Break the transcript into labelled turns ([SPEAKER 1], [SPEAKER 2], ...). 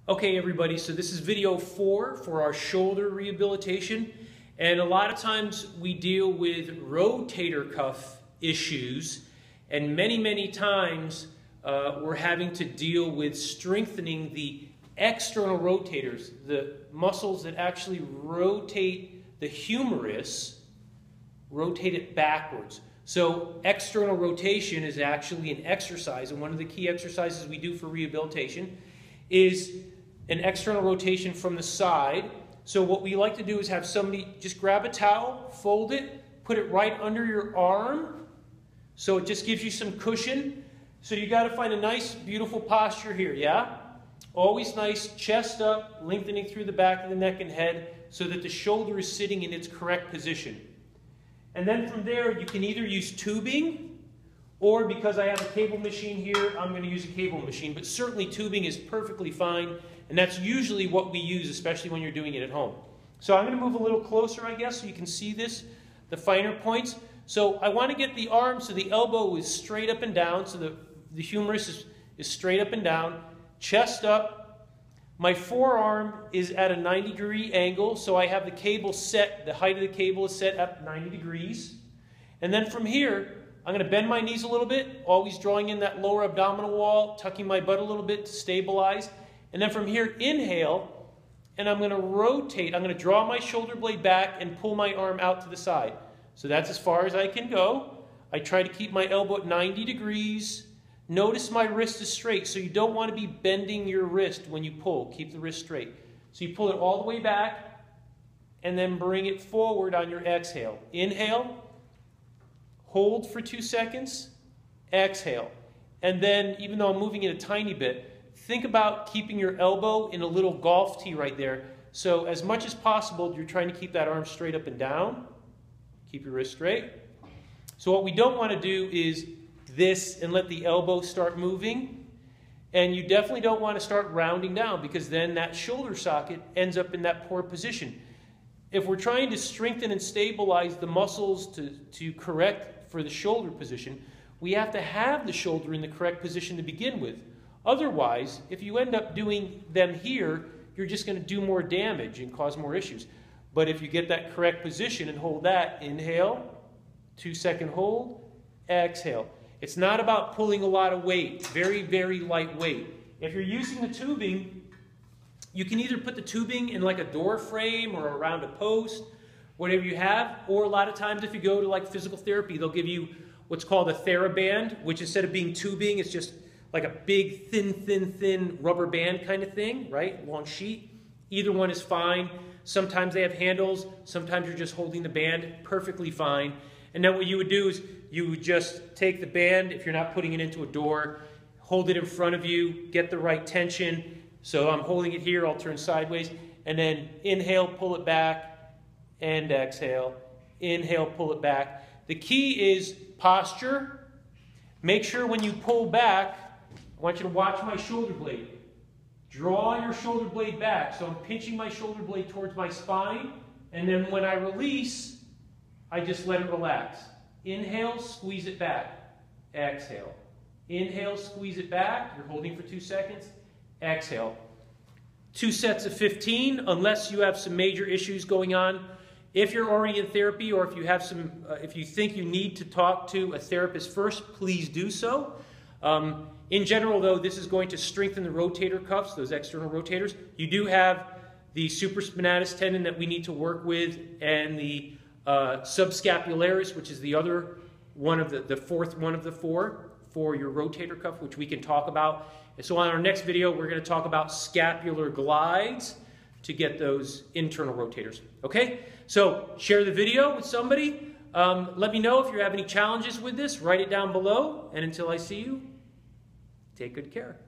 [SPEAKER 1] Okay, everybody, so this is video 4 for our shoulder rehabilitation. And a lot of times we deal with rotator cuff issues, and many times we're having to deal with strengthening the external rotators, the muscles that actually rotate the humerus, rotate it backwards. So external rotation is actually an exercise, and one of the key exercises we do for rehabilitation is an external rotation from the side. So what we like to do is have somebody just grab a towel, fold it, put it right under your arm, so it just gives you some cushion. So you got to find a nice, beautiful posture here, yeah? Always nice, chest up, lengthening through the back of the neck and head so that the shoulder is sitting in its correct position. And then from there, you can either use tubing, or because I have a cable machine here, I'm going to use a cable machine. But certainly tubing is perfectly fine, and that's usually what we use, especially when you're doing it at home. So I'm going to move a little closer, I guess, so you can see this, the finer points. So I want to get the arm so the elbow is straight up and down, so the humerus is straight up and down, chest up. My forearm is at a 90-degree angle, so I have the cable set, the height of the cable is set at 90 degrees. And then from here, I'm going to bend my knees a little bit, always drawing in that lower abdominal wall, tucking my butt a little bit to stabilize. And then from here, inhale, and I'm going to rotate. I'm going to draw my shoulder blade back and pull my arm out to the side. So that's as far as I can go. I try to keep my elbow at 90 degrees. Notice my wrist is straight, so you don't want to be bending your wrist when you pull. Keep the wrist straight. So you pull it all the way back, and then bring it forward on your exhale. Inhale, hold for 2 seconds, exhale. And then, even though I'm moving it a tiny bit, think about keeping your elbow in a little golf tee right there. So as much as possible, you're trying to keep that arm straight up and down. Keep your wrist straight. So what we don't want to do is this and let the elbow start moving. And you definitely don't want to start rounding down, because then that shoulder socket ends up in that poor position. If we're trying to strengthen and stabilize the muscles to correct for the shoulder position, we have to have the shoulder in the correct position to begin with. Otherwise, if you end up doing them here, you're just going to do more damage and cause more issues. But if you get that correct position and hold that, inhale, 2-second hold, exhale. It's not about pulling a lot of weight, very light weight. If you're using the tubing, you can either put the tubing in like a door frame or around a post, whatever you have, or a lot of times if you go to like physical therapy, they'll give you what's called a TheraBand, which instead of being tubing, it's just like a big, thin rubber band kind of thing, right? Long sheet. Either one is fine. Sometimes they have handles. Sometimes you're just holding the band. Perfectly fine. And then what you would do is you would just take the band, if you're not putting it into a door, hold it in front of you, get the right tension. So I'm holding it here, I'll turn sideways, and then inhale, pull it back, and exhale. Inhale, pull it back. The key is posture. Make sure when you pull back, I want you to watch my shoulder blade. Draw your shoulder blade back. So I'm pinching my shoulder blade towards my spine, and then when I release, I just let it relax. Inhale, squeeze it back. Exhale. Inhale, squeeze it back. You're holding for 2 seconds. Exhale. 2 sets of 15, unless you have some major issues going on. If you're already in therapy, or if you have some, if you think you need to talk to a therapist first, please do so. In general, though, this is going to strengthen the rotator cuffs, those external rotators. You do have the supraspinatus tendon that we need to work with, and the subscapularis, which is the other one of the fourth one of the four for your rotator cuff, which we can talk about. And so on our next video, we're going to talk about scapular glides to get those internal rotators. Okay? So share the video with somebody. Let me know if you have any challenges with this. Write it down below. And until I see you, take good care.